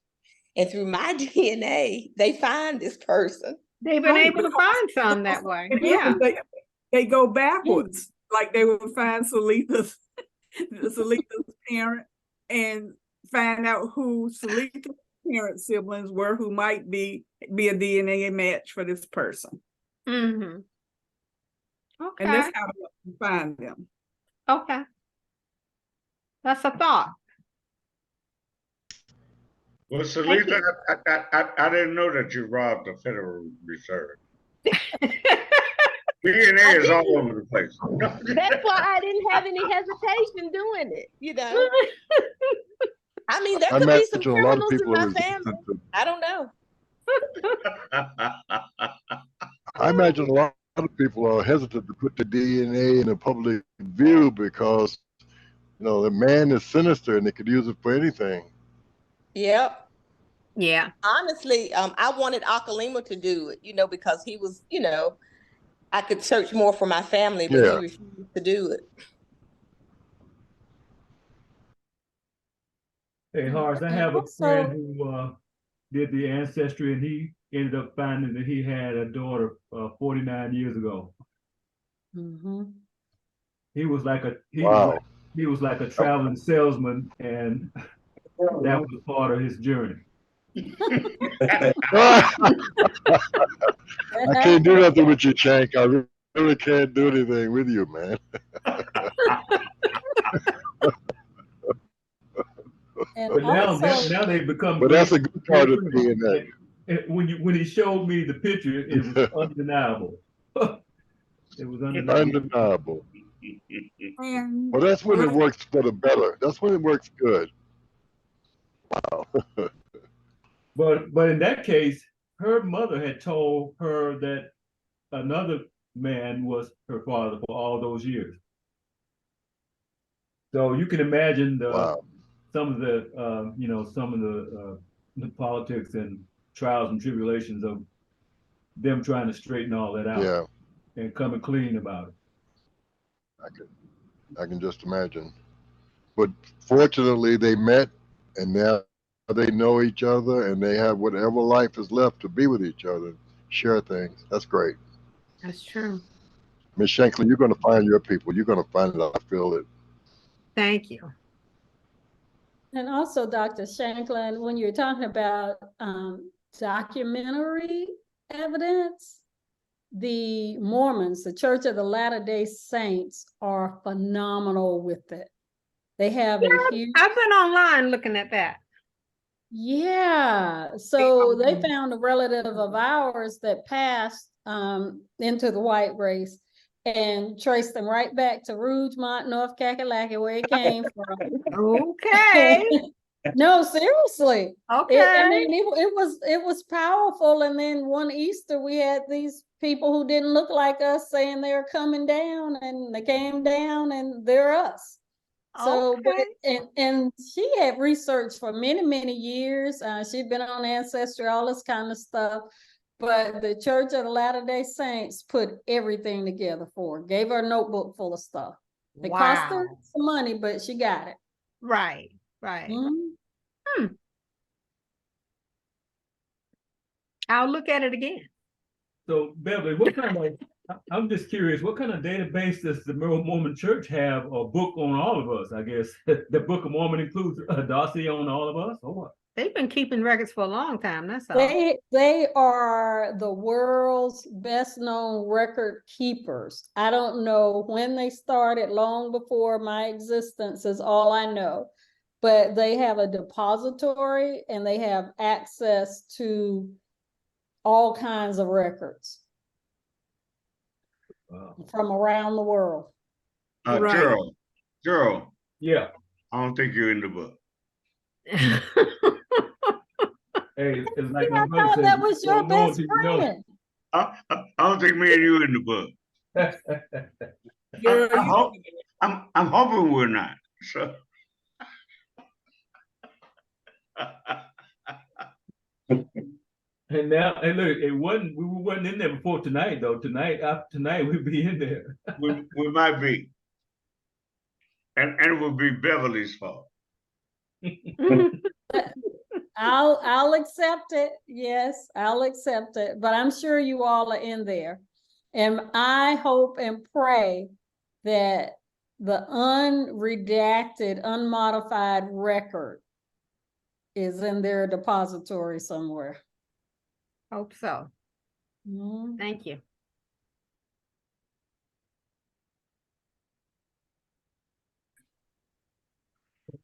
and through my DNA, they find this person. They've been able to find some that way. Yeah. They go backwards. Like they would find Salita's parent and find out who Salita's parent siblings were, who might be a DNA match for this person. And Okay, that's how we find them. okay. That's a thought. Well, Thank Salita, I didn't know that you robbed the Federal Reserve. DNA I is all didn't. over the place. That's why I didn't have any hesitation doing it, you know. I mean, there I could be some imagine a lot of criminals in people are my resistant family. to, I don't know. I imagine a lot of people are hesitant to put the DNA in a public view because, you know, the man is sinister and they could use it for anything. Yep. Yeah. Honestly, I wanted Akalima to do it, you know, because he was, you know, I could search more for my family, but he Yeah. refused to do it. Hey, Horace, I And have a friend also, who did the ancestry, and he ended up finding that he had a daughter 49 years ago. mhm. He was like Wow. he was like a traveling salesman, and that was part of his journey. I can't do nothing with you, Shank. I really can't do anything with you, man. And But also, now they've become But that's a good part great of friends. DNA. And when he showed me the picture, it was undeniable. It was undeniable. Undeniable. And Well, that's when it let's- works for the better. That's when it works good. Wow. But in that case, her mother had told her that another man was her father for all those years. So you can imagine Wow. some of the you know, some of the politics and trials and tribulations of them trying to straighten all that out Yeah, and coming clean about it. I can just imagine. But fortunately, they met, and now they know each other, and they have whatever life is left to be with each other, share things. That's great. That's true. Miss Shanklin, you're going to find your people. You're going to find it. I feel it. Thank you. and also, Dr. Shanklin, when you're talking about documentary evidence, the Mormons, the Church of the Latter-day Saints, are phenomenal with it. They have a huge, I've been online looking at that. yeah. So they found a relative of ours that passed into the white race and traced them right back to Rougemont, North Kakalaki, where it came from. Okay. No, seriously. Okay. I mean, it was powerful. And then one Easter, we had these people who didn't look like us saying they're coming down, and they came down, and they're us. So, but and she had researched for many, many years. She'd been on Ancestry, all this kind of stuff. But the Church of the Latter-day Saints put everything together for her, gave her a notebook full of stuff. It cost her some money, but she got it. Right, right. Mhm. I'll look at it again. So Beverly, what kind of I'm just curious, what kind of database does the Mormon Church have, or book on all of us? I guess the Book of Mormon includes a dossier on all of us, or what? They've been keeping records for a long time, that's all. They are the world's best known record keepers. I don't know when they started, long before my existence is all I know. But they have a depository, and they have access to all kinds of records from around the world. Right. Gerald, Yeah. I don't think you're in the book. Hey, it's like Yeah, my I brother thought said, that was your don't know best until you know. friend. I don't think me and you in the book. I'm hoping we're not. So. And now, and look, we wasn't in there before tonight, though. After tonight, we'll be in there. we might be. And it will be Beverly's fault. I'll accept it. Yes, I'll accept it. But I'm sure you all are in there. And I hope and pray that the unredacted, unmodified record is in their depository somewhere. Hope so. Mhm. Thank you.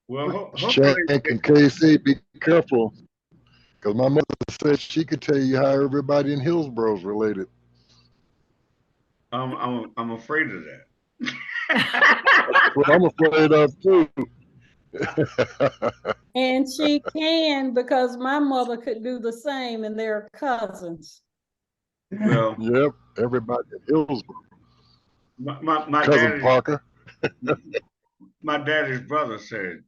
Well, hopefully, Shank and KC, be careful. Because my mother said she could tell you how everybody in Hillsborough is related. I'm afraid of that. That's what I'm afraid of too. And she can, because my mother could do the same, and they're cousins. Well, Yep, everybody in Hillsborough. my Cousin daddy, Parker. my daddy's brother said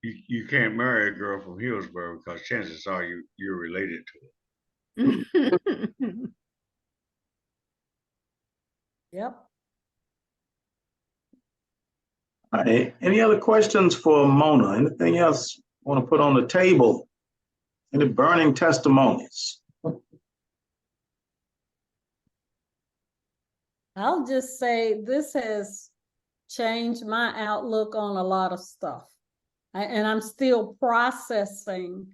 you can't marry a girl from Hillsborough because chances are you're related to her. Yep. Any other questions for Mona? Anything else want to put on the table? Any burning testimonies? I'll just say this has changed my outlook on a lot of stuff. And I'm still processing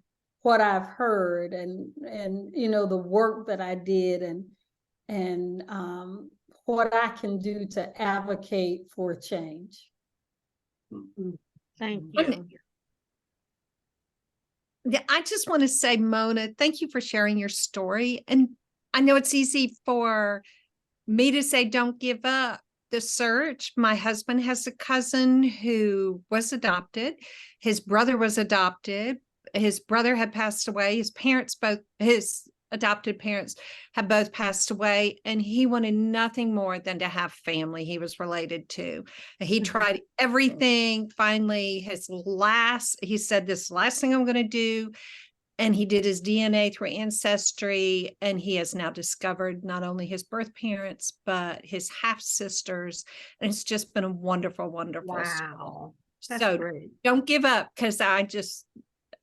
what I've heard and the work that I did and what I can do to advocate for change. Thank you. Yeah, I just want to say, Mona, thank you for sharing your story. And I know it's easy for me to say, don't give up the search. My husband has a cousin who was adopted. His brother was adopted. His brother had passed away. His adopted parents had both passed away, and he wanted nothing more than to have family he was related to. He tried everything. Finally, he said, this last thing I'm going to do. And he did his DNA through Ancestry, and he has now discovered not only his birth parents, but his half sisters. And it's just been a wonderful, wonderful Wow. That's so great. Don't give up, because I just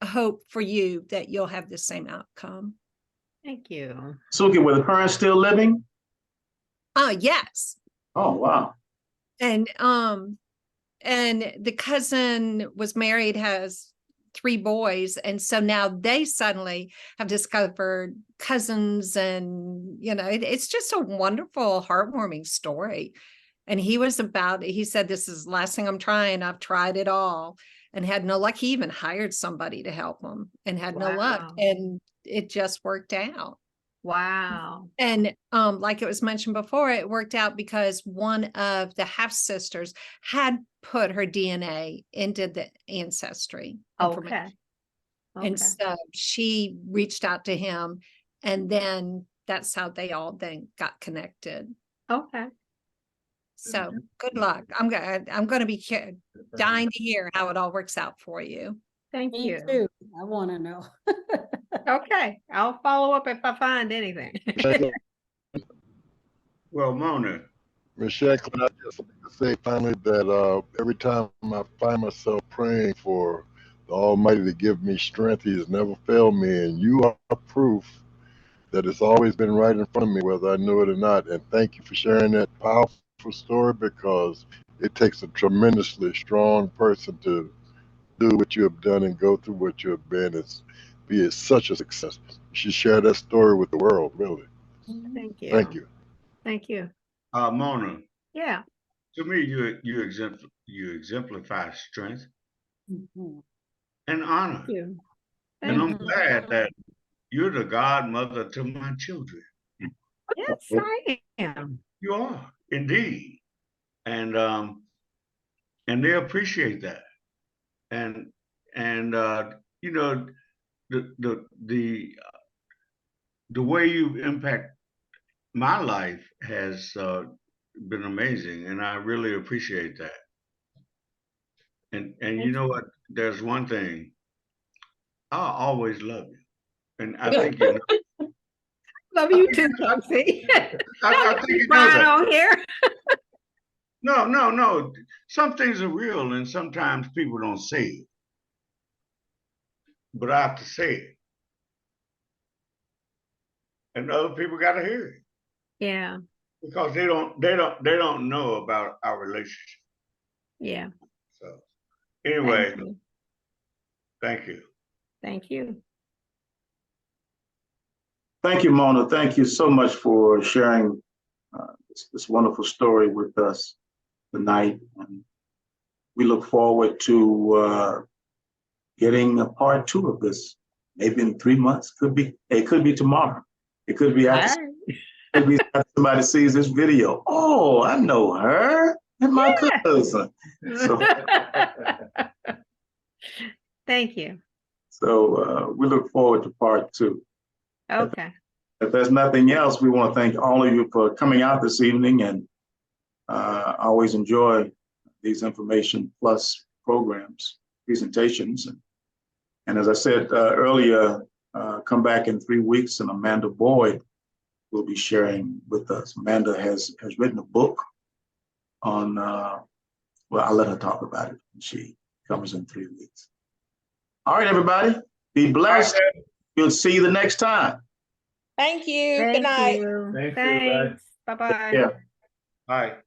hope for you that you'll have the same outcome. Thank you. Suki, were the parents still living? Yes. Oh, wow. And the cousin was married, has 3 boys, and so now they suddenly have discovered cousins, and it's just a wonderful, heartwarming story. And he said, this is the last thing I'm trying. I've tried it all and had no luck. He even hired somebody to help him and had no luck, and it just worked out. Wow. And like it was mentioned before, it worked out because one of the half sisters had put her DNA into the Ancestry information. Okay. And so she reached out to him, and then that's how they all then got connected. Okay. So good luck. I'm going to be dying to hear how it all works out for you. Thank Me you. too. I want to know. Okay. I'll follow up if I find anything. Well, Mona, Ms. Shanklin, I just like to say finally that every time I find myself praying for the Almighty to give me strength, He has never failed me, and you are proof that it's always been right in front of me, whether I knew it or not. And thank you for sharing that powerful story, because it takes a tremendously strong person to do what you have done and go through what you have been. It's such a success. You should share that story with the world, really. Thank you. Thank you. Thank you. Mona, Yeah. to me, you exemplify strength Mhm. and honor. Thank you. And I'm Thank you. glad that you're the godmother to my children. Yes, I am. You are indeed, and they appreciate that, and you know the way you impact my life has been amazing, and I really appreciate that. And you know what? There's one thing. I'll always love you, and I think you know. Love you too, Tuxie. I think you know Brian that. on here. No. Some things are real, and sometimes people don't say it, but I have to say it, and other people got to hear it Yeah. because they don't know about our relationship. Yeah. So anyway, Thank you. thank you. Thank you. Thank you, Mona. Thank you so much for sharing this wonderful story with us tonight. And we look forward to getting a part 2 of this. Maybe in 3 months. It could be tomorrow. It could be after, could be after somebody sees this video. Oh, I know her and my cousin. So, Thank you. so we look forward to part 2. Okay. If there's nothing else, we want to thank all of you for coming out this evening, and always enjoy these information plus programs, presentations. And as I said earlier, come back in 3 weeks and Amanda Boyd will be sharing with us. Amanda has written a book on, well, I'll let her talk about it when she comes in 3 weeks. All right, everybody, be blessed. We'll see you the next time. Thank you. Good Thank night. you. Thanks, everybody. Thanks. Bye-bye. Yeah. All right.